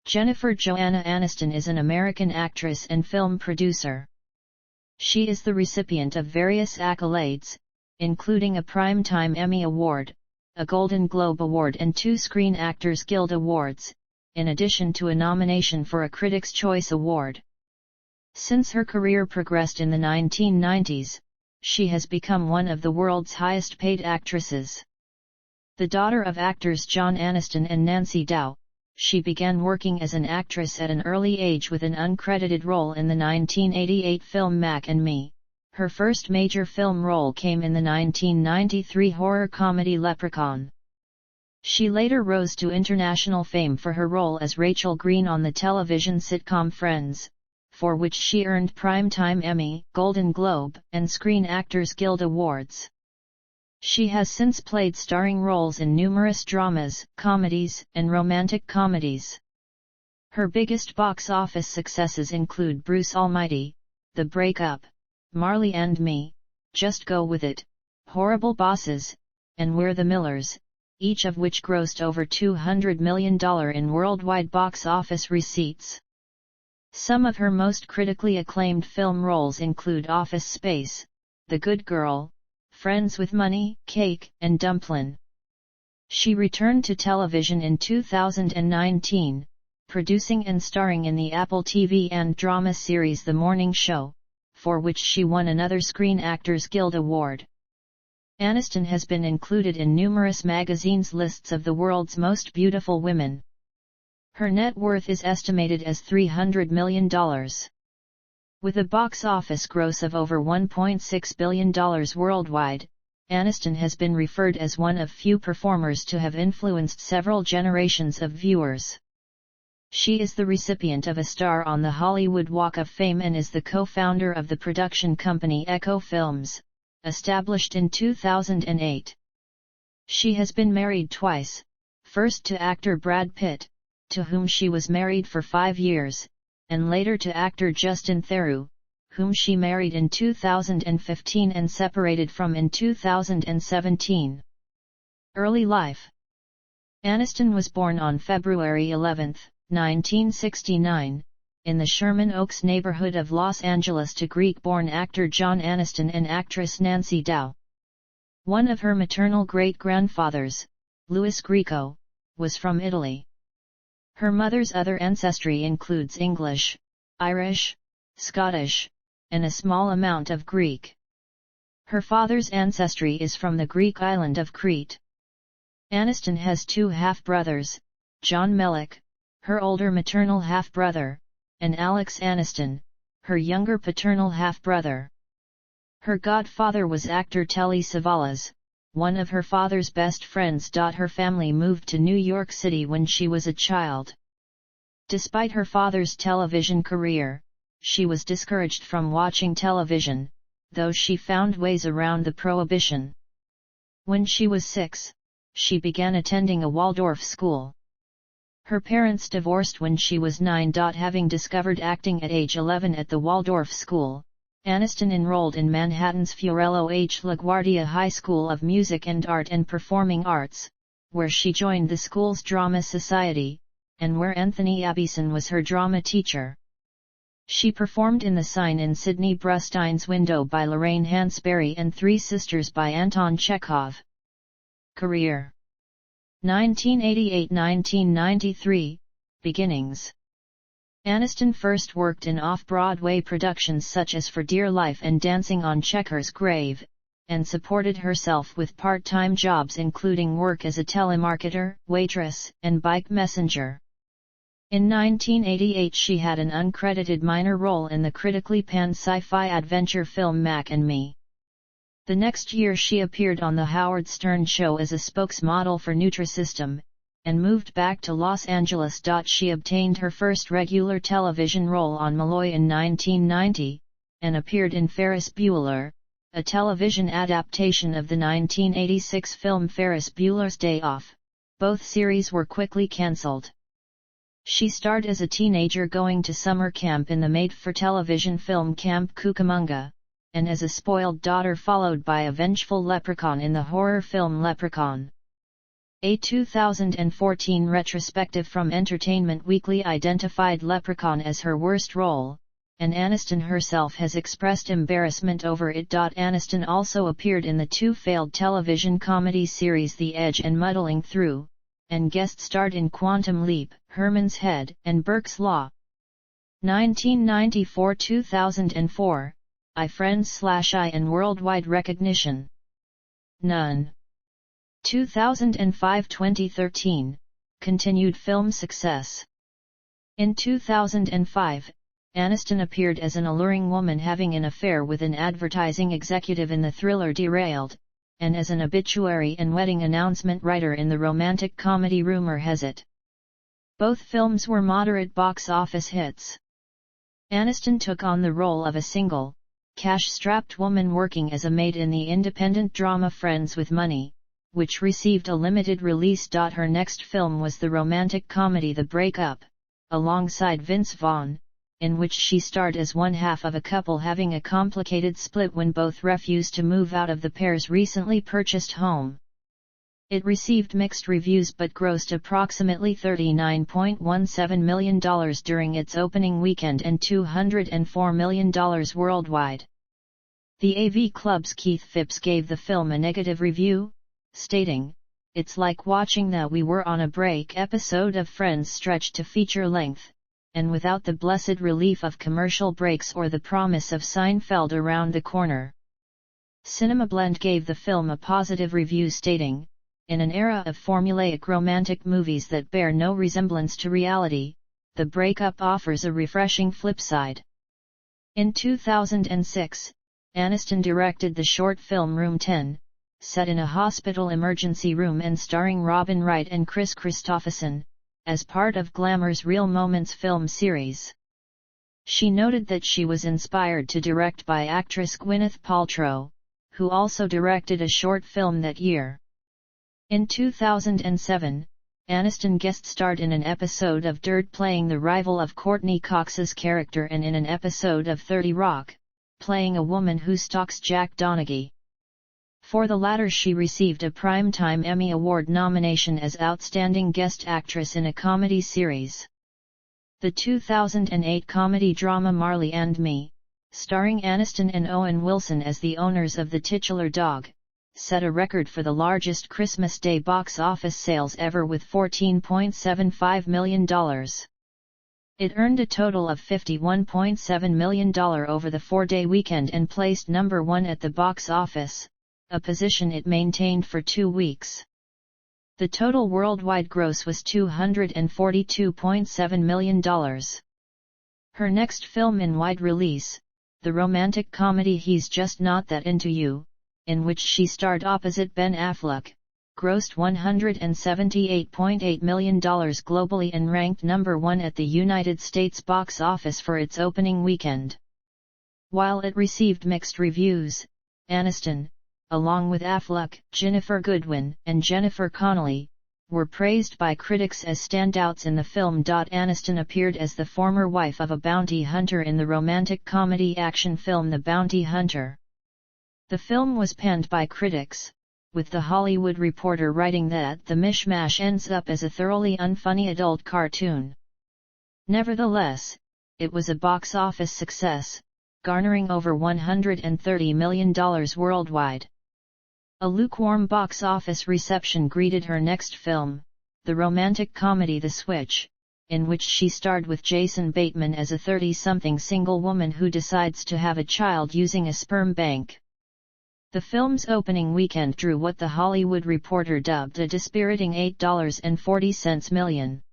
Jennifer Joanna Aniston is an American actress and film producer. She is the recipient of various accolades, including a Primetime Emmy Award, a Golden Globe Award and 2 Screen Actors Guild Awards, in addition to a nomination for a Critics' Choice Award. Since her career progressed in the 1990s, she has become one of the world's highest-paid actresses. The daughter of actors John Aniston and Nancy Dow, she began working as an actress at an early age with an uncredited role in the 1988 film Mac and Me. Her first major film role came in the 1993 horror comedy Leprechaun. She later rose to international fame for her role as Rachel Green on the television sitcom Friends, for which she earned Primetime Emmy, Golden Globe, and Screen Actors Guild Awards. She has since played starring roles in numerous dramas, comedies, and romantic comedies. Her biggest box office successes include Bruce Almighty, The Breakup, Marley and Me, Just Go With It, Horrible Bosses, and We're the Millers, each of which grossed over $200 million in worldwide box office receipts. Some of her most critically acclaimed film roles include Office Space, The Good Girl, Friends with Money, Cake, and Dumplin'. She returned to television in 2019, producing and starring in the Apple TV and drama series The Morning Show, for which she won another Screen Actors Guild Award. Aniston has been included in numerous magazines' lists of the world's most beautiful women. Her net worth is estimated as $300 million. With a box office gross of over $1.6 billion worldwide, Aniston has been referred as one of few performers to have influenced several generations of viewers. She is the recipient of a star on the Hollywood Walk of Fame and is the co-founder of the production company Echo Films, established in 2008. She has been married twice, first to actor Brad Pitt, to whom she was married for 5 years, and later to actor Justin Theroux, whom she married in 2015 and separated from in 2017. Early life. Aniston was born on February 11, 1969, in the Sherman Oaks neighborhood of Los Angeles to Greek-born actor John Aniston and actress Nancy Dow. One of her maternal great-grandfathers, Louis Grieco, was from Italy. Her mother's other ancestry includes English, Irish, Scottish, and a small amount of Greek. Her father's ancestry is from the Greek island of Crete. Aniston has 2 half-brothers, John Mellick, her older maternal half-brother, and Alex Aniston, her younger paternal half-brother. Her godfather was actor Telly Savalas, one of her father's best friends. Her family moved to New York City when she was a child. Despite her father's television career, she was discouraged from watching television, though she found ways around the prohibition. When she was 6, she began attending a Waldorf school. Her parents divorced when she was 9. Having discovered acting at age 11 at the Waldorf school, Aniston enrolled in Manhattan's Fiorello H. LaGuardia High School of Music and Art and Performing Arts, where she joined the school's drama society, and where Anthony Abbeson was her drama teacher. She performed in The Sign in Sidney Brustein's Window by Lorraine Hansberry and Three Sisters by Anton Chekhov. Career 1988–1993, Beginnings. Aniston first worked in off-Broadway productions such as For Dear Life and Dancing on Checkers' Grave, and supported herself with part-time jobs including work as a telemarketer, waitress, and bike messenger. In 1988 she had an uncredited minor role in the critically panned sci-fi adventure film Mac and Me. The next year she appeared on The Howard Stern Show as a spokesmodel for Nutrisystem, and moved back to Los Angeles. She obtained her first regular television role on Malloy in 1990, and appeared in Ferris Bueller, a television adaptation of the 1986 film Ferris Bueller's Day Off. Both series were quickly cancelled. She starred as a teenager going to summer camp in the made-for-television film Camp Cucamonga, and as a spoiled daughter followed by a vengeful leprechaun in the horror film Leprechaun. A 2014 retrospective from Entertainment Weekly identified Leprechaun as her worst role, and Aniston herself has expressed embarrassment over it. Aniston also appeared in the two failed television comedy series The Edge and Muddling Through, and guest starred in Quantum Leap, Herman's Head, and Burke's Law. 1994-2004, iFriends/I and worldwide recognition. None. 2005-2013, continued film success. In 2005, Aniston appeared as an alluring woman having an affair with an advertising executive in the thriller Derailed, and as an obituary and wedding announcement writer in the romantic comedy Rumor Has It. Both films were moderate box office hits. Aniston took on the role of a single, cash-strapped woman working as a maid in the independent drama Friends with Money, which received a limited release. Her next film was the romantic comedy The Breakup, alongside Vince Vaughn, in which she starred as one half of a couple having a complicated split when both refused to move out of the pair's recently purchased home. It received mixed reviews but grossed approximately $39.17 million during its opening weekend and $204 million worldwide. The AV Club's Keith Phipps gave the film a negative review, stating, "It's like watching the We Were on a Break episode of Friends stretched to feature length, and without the blessed relief of commercial breaks or the promise of Seinfeld around the corner." Cinema Blend gave the film a positive review stating, "In an era of formulaic romantic movies that bear no resemblance to reality, The Breakup offers a refreshing flipside." In 2006, Aniston directed the short film Room 10, set in a hospital emergency room and starring Robin Wright and Chris Christopherson, as part of Glamour's Real Moments film series. She noted that she was inspired to direct by actress Gwyneth Paltrow, who also directed a short film that year. In 2007, Aniston guest-starred in an episode of Dirt playing the rival of Courtney Cox's character and in an episode of 30 Rock, playing a woman who stalks Jack Donaghy. For the latter she received a Primetime Emmy Award nomination as Outstanding Guest Actress in a Comedy Series. The 2008 comedy drama Marley and Me, starring Aniston and Owen Wilson as the owners of the titular dog, set a record for the largest Christmas Day box office sales ever with $14.75 million. It earned a total of $51.7 million over the four-day weekend and placed number 1 at the box office, a position it maintained for 2 weeks. The total worldwide gross was $242.7 million. Her next film in wide release, the romantic comedy He's Just Not That Into You, in which she starred opposite Ben Affleck, grossed $178.8 million globally and ranked number 1 at the United States box office for its opening weekend. While it received mixed reviews, Aniston, along with Affleck, Ginnifer Goodwin, and Jennifer Connelly, were praised by critics as standouts in the film. Aniston appeared as the former wife of a bounty hunter in the romantic comedy action film The Bounty Hunter. The film was panned by critics, with The Hollywood Reporter writing that the mishmash ends up as a thoroughly unfunny adult cartoon. Nevertheless, it was a box office success, garnering over $130 million worldwide. A lukewarm box office reception greeted her next film, the romantic comedy The Switch, in which she starred with Jason Bateman as a 30-something single woman who decides to have a child using a sperm bank. The film's opening weekend drew what The Hollywood Reporter dubbed a dispiriting $8.40 million.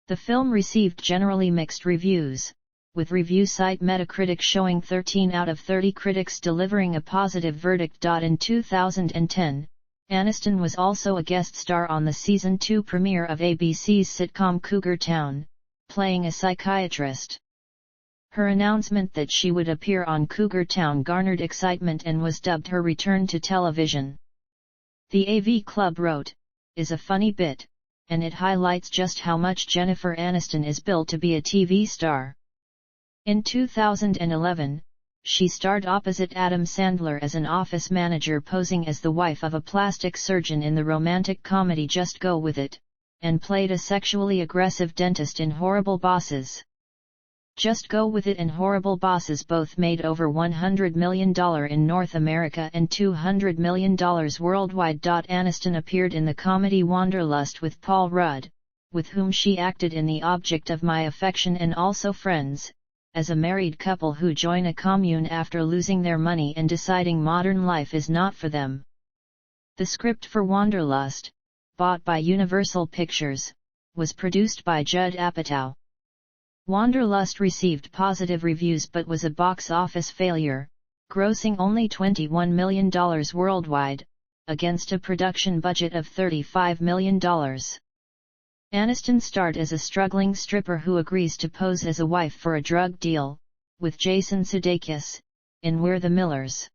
The film received generally mixed reviews, with review site Metacritic showing 13 out of 30 critics delivering a positive verdict. In 2010, Aniston was also a guest star on the Season 2 premiere of ABC's sitcom Cougar Town, playing a psychiatrist. Her announcement that she would appear on Cougar Town garnered excitement and was dubbed her return to television. The AV Club wrote, "Is a funny bit, and it highlights just how much Jennifer Aniston is built to be a TV star." In 2011, she starred opposite Adam Sandler as an office manager posing as the wife of a plastic surgeon in the romantic comedy Just Go With It, and played a sexually aggressive dentist in Horrible Bosses. Just Go With It and Horrible Bosses both made over $100 million in North America and $200 million worldwide. Aniston appeared in the comedy Wanderlust with Paul Rudd, with whom she acted in The Object of My Affection and also Friends, as a married couple who join a commune after losing their money and deciding modern life is not for them. The script for Wanderlust, bought by Universal Pictures, was produced by Judd Apatow. Wanderlust received positive reviews but was a box office failure, grossing only $21 million worldwide, against a production budget of $35 million. Aniston starred as a struggling stripper who agrees to pose as a wife for a drug deal, with Jason Sudeikis, in We're the Millers.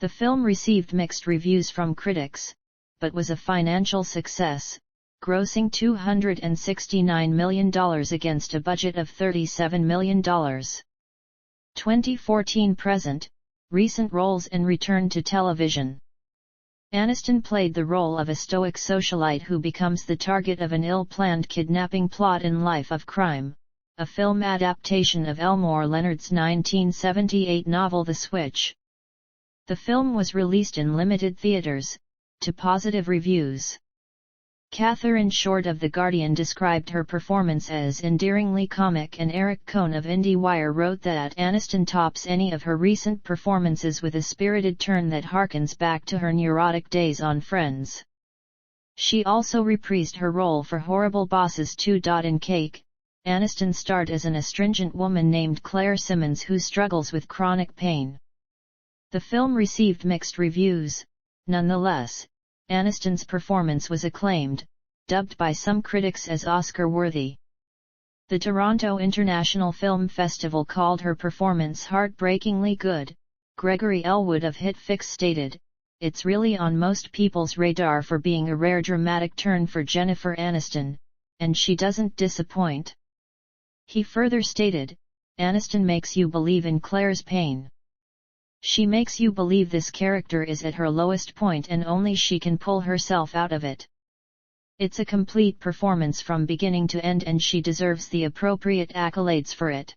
The film received mixed reviews from critics, but was a financial success, grossing $269 million against a budget of $37 million. 2014-present, recent roles and return to television. Aniston played the role of a stoic socialite who becomes the target of an ill-planned kidnapping plot in Life of Crime, a film adaptation of Elmore Leonard's 1978 novel The Switch. The film was released in limited theaters, to positive reviews. Catherine Short of The Guardian described her performance as endearingly comic, and Eric Cohn of IndieWire wrote that Aniston tops any of her recent performances with a spirited turn that harkens back to her neurotic days on Friends. She also reprised her role for Horrible Bosses 2. In Cake, Aniston starred as an astringent woman named Claire Simmons who struggles with chronic pain. The film received mixed reviews. Nonetheless, Aniston's performance was acclaimed, dubbed by some critics as Oscar-worthy. The Toronto International Film Festival called her performance heartbreakingly good. Gregory Elwood of HitFix stated, "It's really on most people's radar for being a rare dramatic turn for Jennifer Aniston, and she doesn't disappoint." He further stated, "Aniston makes you believe in Claire's pain. She makes you believe this character is at her lowest point and only she can pull herself out of it. It's a complete performance from beginning to end and she deserves the appropriate accolades for it."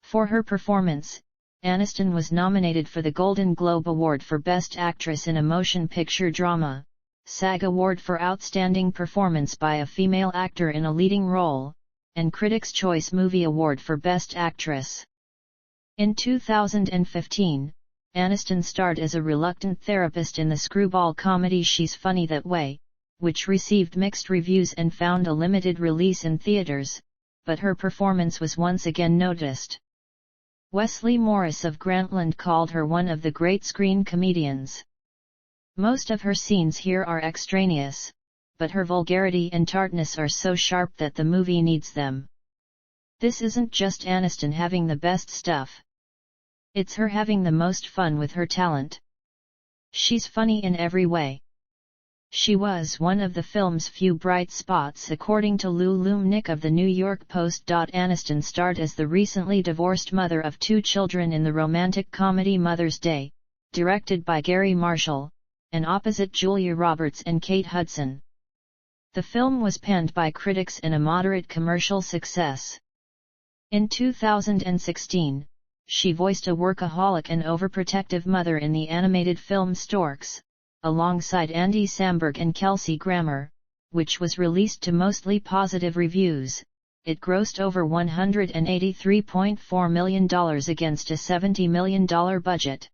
For her performance, Aniston was nominated for the Golden Globe Award for Best Actress in a Motion Picture Drama, SAG Award for Outstanding Performance by a Female Actor in a Leading Role, and Critics' Choice Movie Award for Best Actress. In 2015, Aniston starred as a reluctant therapist in the screwball comedy She's Funny That Way, which received mixed reviews and found a limited release in theaters, but her performance was once again noticed. Wesley Morris of Grantland called her one of the great screen comedians. Most of her scenes here are extraneous, but her vulgarity and tartness are so sharp that the movie needs them. This isn't just Aniston having the best stuff. It's her having the most fun with her talent. She's funny in every way. She was one of the film's few bright spots according to Lou Lumnick of the New York Post. Aniston starred as the recently divorced mother of 2 children in the romantic comedy Mother's Day, directed by Gary Marshall, and opposite Julia Roberts and Kate Hudson. The film was panned by critics and a moderate commercial success. In 2016, she voiced a workaholic and overprotective mother in the animated film Storks, alongside Andy Samberg and Kelsey Grammer, which was released to mostly positive reviews. It grossed over $183.4 million against a $70 million budget.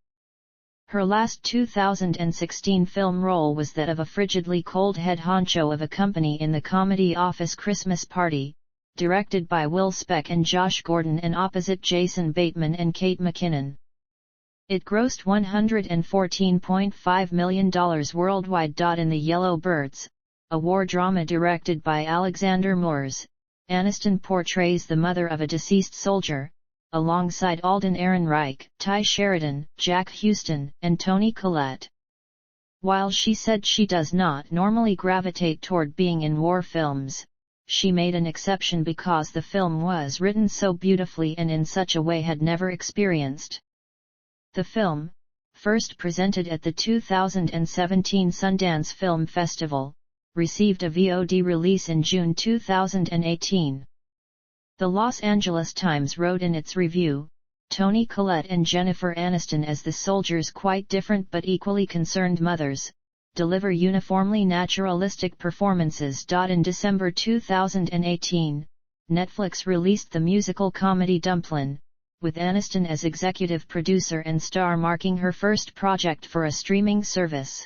Her last 2016 film role was that of a frigidly cold head honcho of a company in the comedy Office Christmas Party, directed by Will Speck and Josh Gordon and opposite Jason Bateman and Kate McKinnon. It grossed $114.5 million worldwide. In The Yellow Birds, a war drama directed by Alexander Moores, Aniston portrays the mother of a deceased soldier, alongside Alden Ehrenreich, Ty Sheridan, Jack Huston, and Toni Collette. While she said she does not normally gravitate toward being in war films, she made an exception because the film was written so beautifully and in such a way had never experienced The film, first presented at the 2017 Sundance Film Festival, received a VOD release in June 2018. The Los Angeles Times wrote in its review, Toni Collette and Jennifer Aniston as the soldiers' quite different but equally concerned mothers, deliver uniformly naturalistic performances. In December 2018, Netflix released the musical comedy Dumplin', with Aniston as executive producer and star, marking her first project for a streaming service.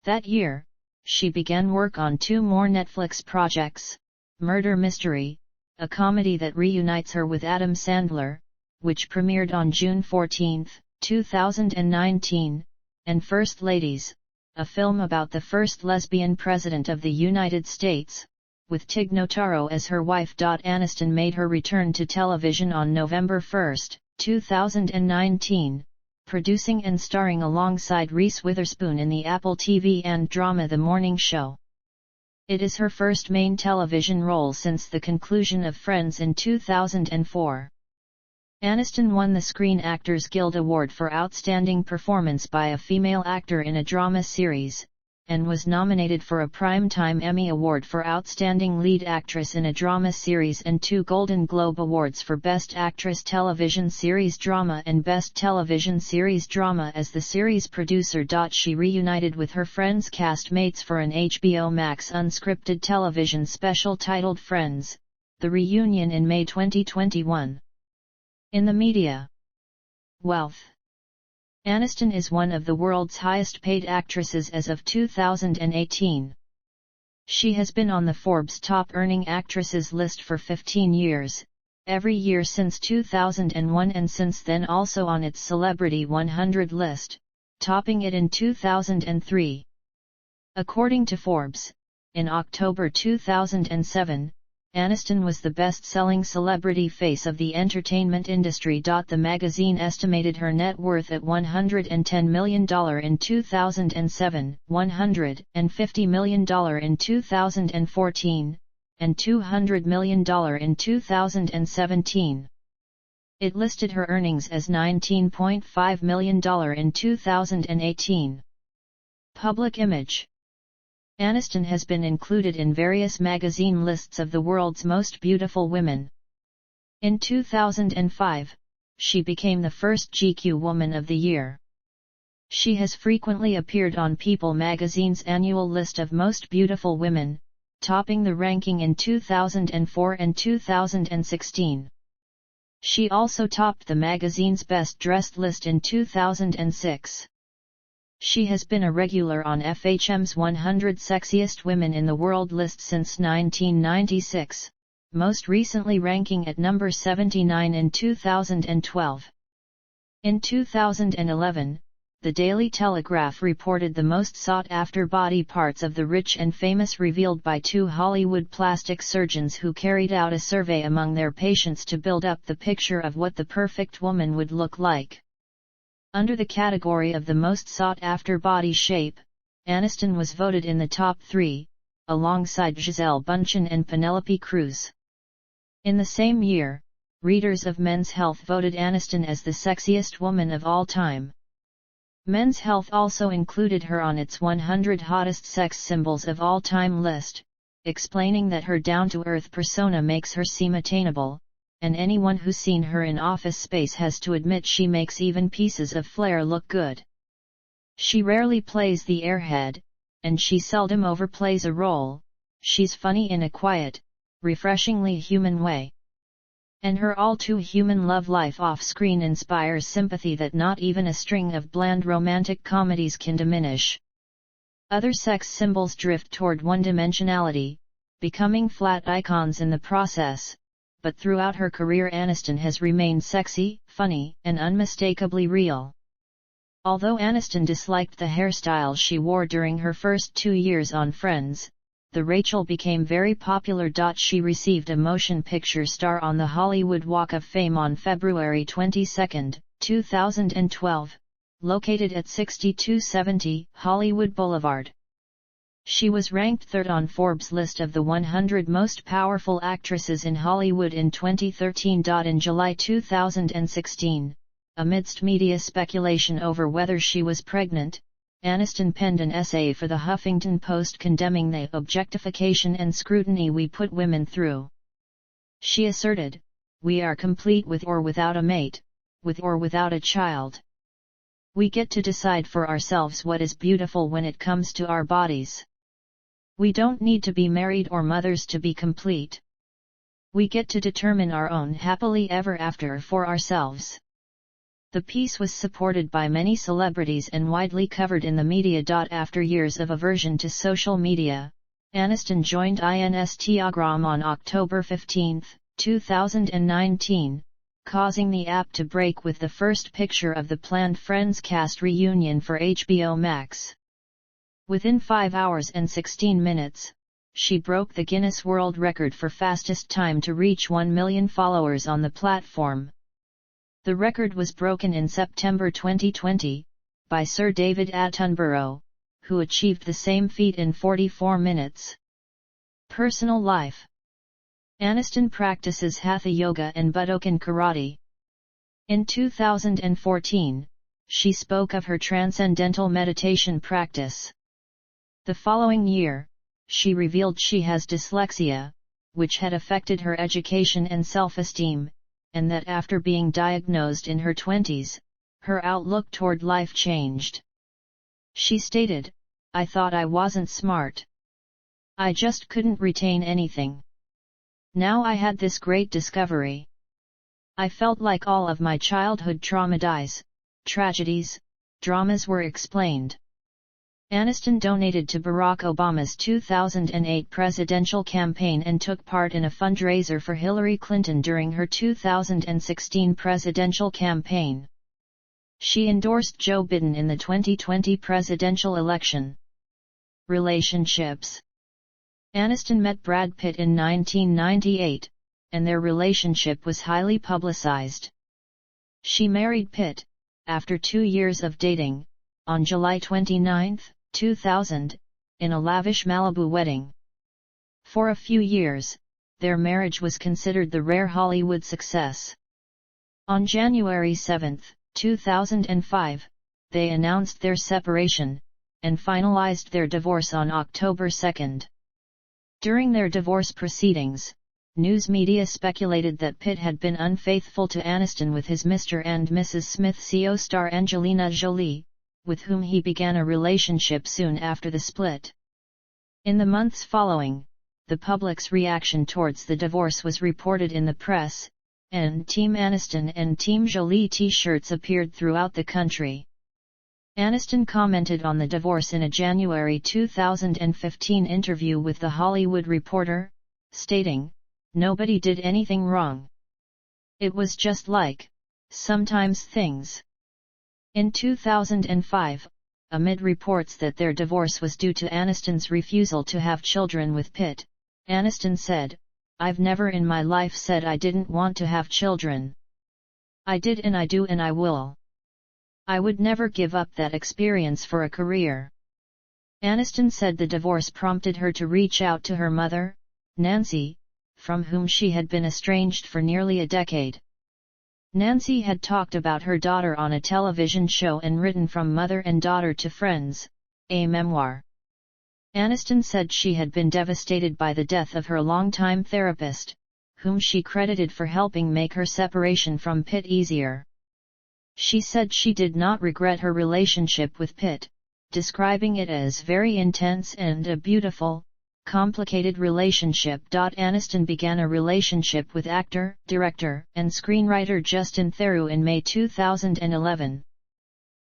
That year, she began work on 2 more Netflix projects, Murder Mystery, a comedy that reunites her with Adam Sandler, which premiered on June 14, 2019, and First Ladies, a film about the first lesbian president of the United States, with Tig Notaro as her wife. Aniston made her return to television on November 1, 2019, producing and starring alongside Reese Witherspoon in the Apple TV and drama The Morning Show. It is her first main television role since the conclusion of Friends in 2004. Aniston won the Screen Actors Guild Award for Outstanding Performance by a Female Actor in a Drama Series, and was nominated for a Primetime Emmy Award for Outstanding Lead Actress in a Drama Series and 2 Golden Globe Awards for Best Actress Television Series Drama and Best Television Series Drama as the series producer. She reunited with her Friends cast-mates for an HBO Max unscripted television special titled Friends, the reunion in May 2021. In the media. Wealth. Aniston is one of the world's highest-paid actresses as of 2018. She has been on the Forbes top-earning actresses list for 15 years, every year since 2001, and since then also on its Celebrity 100 list, topping it in 2003. According to Forbes, in October 2007, Aniston was the best-selling celebrity face of the entertainment industry. The magazine estimated her net worth at $110 million in 2007, $150 million in 2014, and $200 million in 2017. It listed her earnings as $19.5 million in 2018. Public image. Aniston has been included in various magazine lists of the world's most beautiful women. In 2005, she became the first GQ Woman of the Year. She has frequently appeared on People magazine's annual list of most beautiful women, topping the ranking in 2004 and 2016. She also topped the magazine's Best Dressed list in 2006. She has been a regular on FHM's 100 Sexiest Women in the World list since 1996, most recently ranking at number 79 in 2012. In 2011, the Daily Telegraph reported the most sought-after body parts of the rich and famous revealed by 2 Hollywood plastic surgeons who carried out a survey among their patients to build up the picture of what the perfect woman would look like. Under the category of the most sought-after body shape, Aniston was voted in the top 3, alongside Gisele Bündchen and Penelope Cruz. In the same year, readers of Men's Health voted Aniston as the sexiest woman of all time. Men's Health also included her on its 100 hottest sex symbols of all time list, explaining that her down-to-earth persona makes her seem attainable, and anyone who's seen her in Office Space has to admit she makes even pieces of flair look good. She rarely plays the airhead, and she seldom overplays a role. She's funny in a quiet, refreshingly human way. And her all-too-human love life off-screen inspires sympathy that not even a string of bland romantic comedies can diminish. Other sex symbols drift toward one-dimensionality, becoming flat icons in the process. But throughout her career Aniston has remained sexy, funny, and unmistakably real. Although Aniston disliked the hairstyle she wore during her first 2 years on Friends, the Rachel became very popular. She received a motion picture star on the Hollywood Walk of Fame on February 22, 2012, located at 6270 Hollywood Boulevard. She was ranked 3rd on Forbes' list of the 100 most powerful actresses in Hollywood in 2013. In July 2016, amidst media speculation over whether she was pregnant, Aniston penned an essay for the Huffington Post condemning the objectification and scrutiny we put women through. She asserted, "We are complete with or without a mate, with or without a child. We get to decide for ourselves what is beautiful when it comes to our bodies. We don't need to be married or mothers to be complete. We get to determine our own happily ever after for ourselves." The piece was supported by many celebrities and widely covered in the media. After years of aversion to social media, Aniston joined Instagram on October 15, 2019, causing the app to break with the first picture of the planned Friends cast reunion for HBO Max. Within 5 hours and 16 minutes, she broke the Guinness World Record for fastest time to reach 1 million followers on the platform. The record was broken in September 2020, by Sir David Attenborough, who achieved the same feat in 44 minutes. Personal life. Aniston practices Hatha Yoga and Budokan Karate. In 2014, she spoke of her transcendental meditation practice. The following year, she revealed she has dyslexia, which had affected her education and self-esteem, and that after being diagnosed in her 20s, her outlook toward life changed. She stated, "I thought I wasn't smart. I just couldn't retain anything. Now I had this great discovery. I felt like all of my childhood tragedies, dramas were explained." Aniston donated to Barack Obama's 2008 presidential campaign and took part in a fundraiser for Hillary Clinton during her 2016 presidential campaign. She endorsed Joe Biden in the 2020 presidential election. Relationships. Aniston met Brad Pitt in 1998, and their relationship was highly publicized. She married Pitt, after 2 years of dating, on July 29, 2000, in a lavish Malibu wedding. For a few years, their marriage was considered the rare Hollywood success. On January 7, 2005, they announced their separation, and finalized their divorce on October 2. During their divorce proceedings, news media speculated that Pitt had been unfaithful to Aniston with his Mr. and Mrs. Smith co-star Angelina Jolie, with whom he began a relationship soon after the split. In the months following, the public's reaction towards the divorce was reported in the press, and Team Aniston and Team Jolie t-shirts appeared throughout the country. Aniston commented on the divorce in a January 2015 interview with The Hollywood Reporter, stating, "Nobody did anything wrong. It was just like, sometimes things." In 2005, amid reports that their divorce was due to Aniston's refusal to have children with Pitt, Aniston said, "I've never in my life said I didn't want to have children. I did and I do and I will. I would never give up that experience for a career." Aniston said the divorce prompted her to reach out to her mother, Nancy, from whom she had been estranged for nearly a decade. Nancy had talked about her daughter on a television show and written From Mother and Daughter to Friends, a memoir. Aniston said she had been devastated by the death of her longtime therapist, whom she credited for helping make her separation from Pitt easier. She said she did not regret her relationship with Pitt, describing it as very intense and a beautiful, complicated relationship. Aniston began a relationship with actor, director, and screenwriter Justin Theroux in May 2011.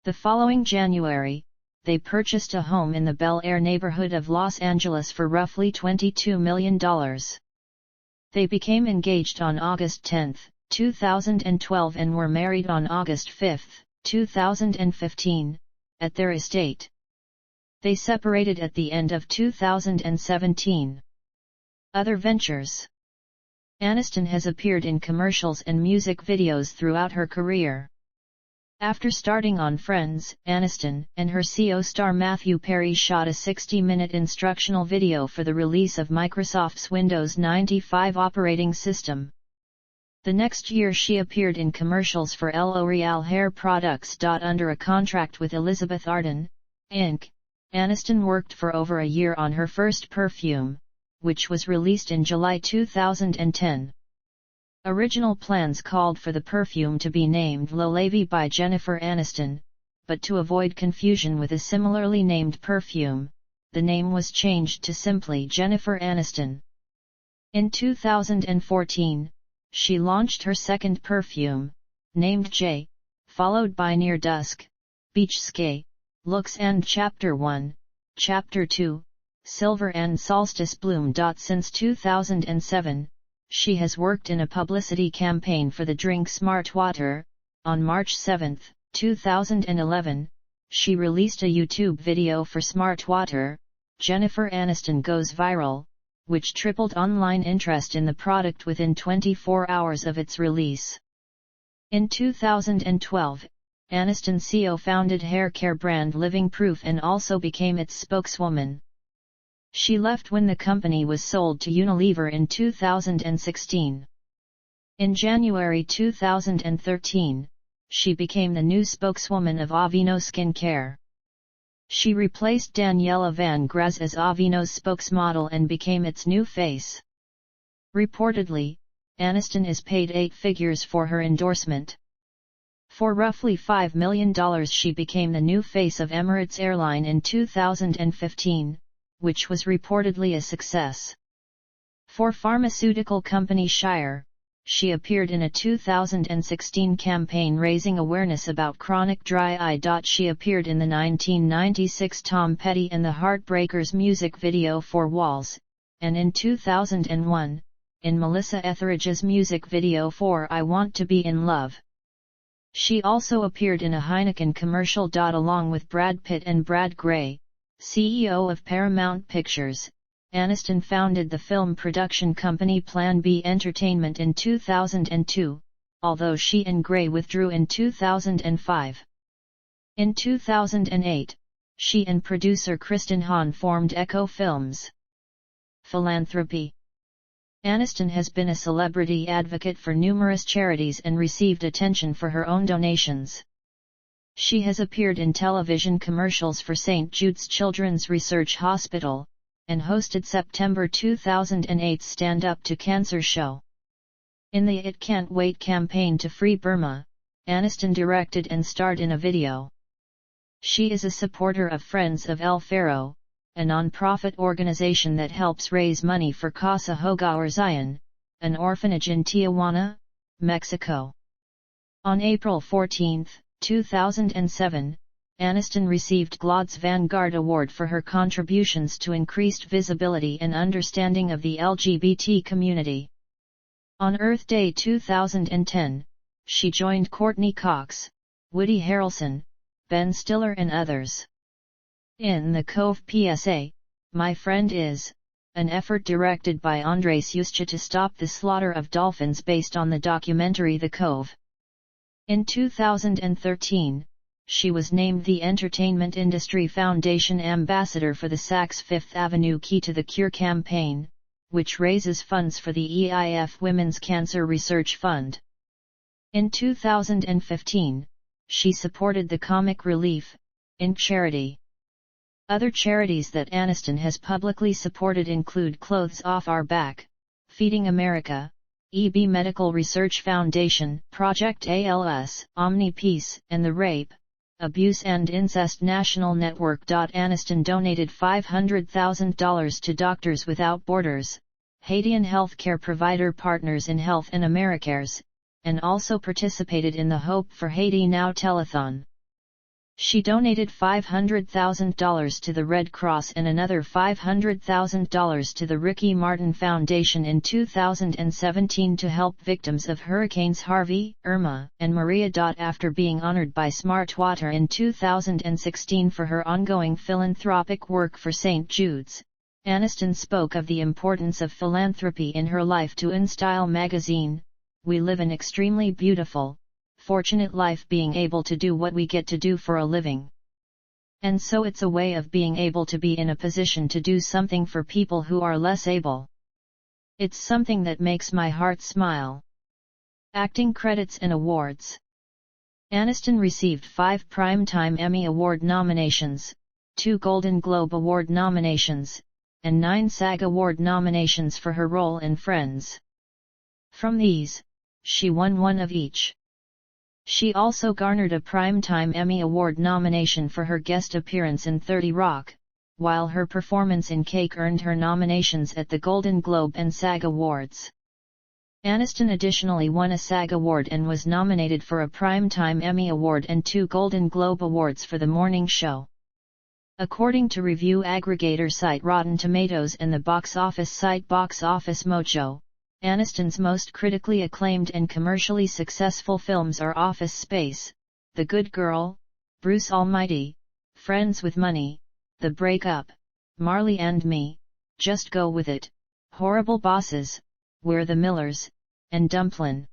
The following January, they purchased a home in the Bel Air neighborhood of Los Angeles for roughly $22 million. They became engaged on August 10, 2012 and were married on August 5, 2015, at their estate. They separated at the end of 2017. Other ventures. Aniston has appeared in commercials and music videos throughout her career. After starting on Friends, Aniston and her co-star Matthew Perry shot a 60-minute instructional video for the release of Microsoft's Windows 95 operating system. The next year she appeared in commercials for L'Oreal hair products. Under a contract with Elizabeth Arden, Inc., Aniston worked for over a year on her first perfume, which was released in July 2010. Original plans called for the perfume to be named L'Olavie by Jennifer Aniston, but to avoid confusion with a similarly named perfume, the name was changed to simply Jennifer Aniston. In 2014, she launched her second perfume, named J, followed by Near Dusk, Beach Sky, Looks and Chapter 1, Chapter 2, Silver and Solstice Bloom. Since 2007, she has worked in a publicity campaign for the drink Smart Water. On March 7, 2011, she released a YouTube video for Smart Water, Jennifer Aniston Goes Viral, which tripled online interest in the product within 24 hours of its release. In 2012, Aniston co-founded hair care brand Living Proof and also became its spokeswoman. She left when the company was sold to Unilever in 2016. In January 2013, she became the new spokeswoman of Aveeno Skincare. She replaced Daniela Van Gras as Aveeno's spokesmodel and became its new face. Reportedly, Aniston is paid 8 figures for her endorsement. For roughly $5 million she became the new face of Emirates Airline in 2015, which was reportedly a success. For pharmaceutical company Shire, she appeared in a 2016 campaign raising awareness about chronic dry eye. She appeared in the 1996 Tom Petty and the Heartbreakers music video for Walls, and in 2001, in Melissa Etheridge's music video for I Want to Be in Love. She also appeared in a Heineken commercial. Along with Brad Pitt and Brad Gray, CEO of Paramount Pictures, Aniston founded the film production company Plan B Entertainment in 2002, although she and Gray withdrew in 2005. In 2008, she and producer Kristen Hahn formed Echo Films. Philanthropy. Aniston has been a celebrity advocate for numerous charities and received attention for her own donations. She has appeared in television commercials for St. Jude's Children's Research Hospital, and hosted September 2008's Stand Up to Cancer show. In the It Can't Wait campaign to free Burma, Aniston directed and starred in a video. She is a supporter of Friends of El Faro, a non-profit organization that helps raise money for Casa Hogar Zion, an orphanage in Tijuana, Mexico. On April 14, 2007, Aniston received GLAAD's Vanguard Award for her contributions to increased visibility and understanding of the LGBT community. On Earth Day 2010, she joined Courtney Cox, Woody Harrelson, Ben Stiller and others in The Cove PSA, My Friend Is, an effort directed by Andres Juscha to stop the slaughter of dolphins based on the documentary The Cove. In 2013, she was named the Entertainment Industry Foundation Ambassador for the Saks Fifth Avenue Key to the Cure campaign, which raises funds for the EIF Women's Cancer Research Fund. In 2015, she supported the Comic Relief, Inc. charity. Other charities that Aniston has publicly supported include Clothes Off Our Back, Feeding America, EB Medical Research Foundation, Project ALS, Omni Peace, and the Rape, Abuse and Incest National Network. Aniston donated $500,000 to Doctors Without Borders, Haitian healthcare provider Partners in Health and Americares, and also participated in the Hope for Haiti Now telethon. She donated $500,000 to the Red Cross and another $500,000 to the Ricky Martin Foundation in 2017 to help victims of Hurricanes Harvey, Irma, and Maria. After being honored by Smart Water in 2016 for her ongoing philanthropic work for St. Jude's, Aniston spoke of the importance of philanthropy in her life to InStyle magazine. We live an extremely beautiful, fortunate life being able to do what we get to do for a living. And so it's a way of being able to be in a position to do something for people who are less able. It's something that makes my heart smile. Acting credits and awards. Aniston received 5 Primetime Emmy Award nominations, 2 Golden Globe Award nominations, and 9 SAG Award nominations for her role in Friends. From these, she won 1 of each. She also garnered a Primetime Emmy Award nomination for her guest appearance in 30 Rock, while her performance in Cake earned her nominations at the Golden Globe and SAG Awards. Aniston additionally won a SAG Award and was nominated for a Primetime Emmy Award and 2 Golden Globe Awards for the morning show. According to review aggregator site Rotten Tomatoes and the box office site Box Office Mojo, Aniston's most critically acclaimed and commercially successful films are Office Space, The Good Girl, Bruce Almighty, Friends with Money, The Breakup, Marley and Me, Just Go With It, Horrible Bosses, We're the Millers, and Dumplin'.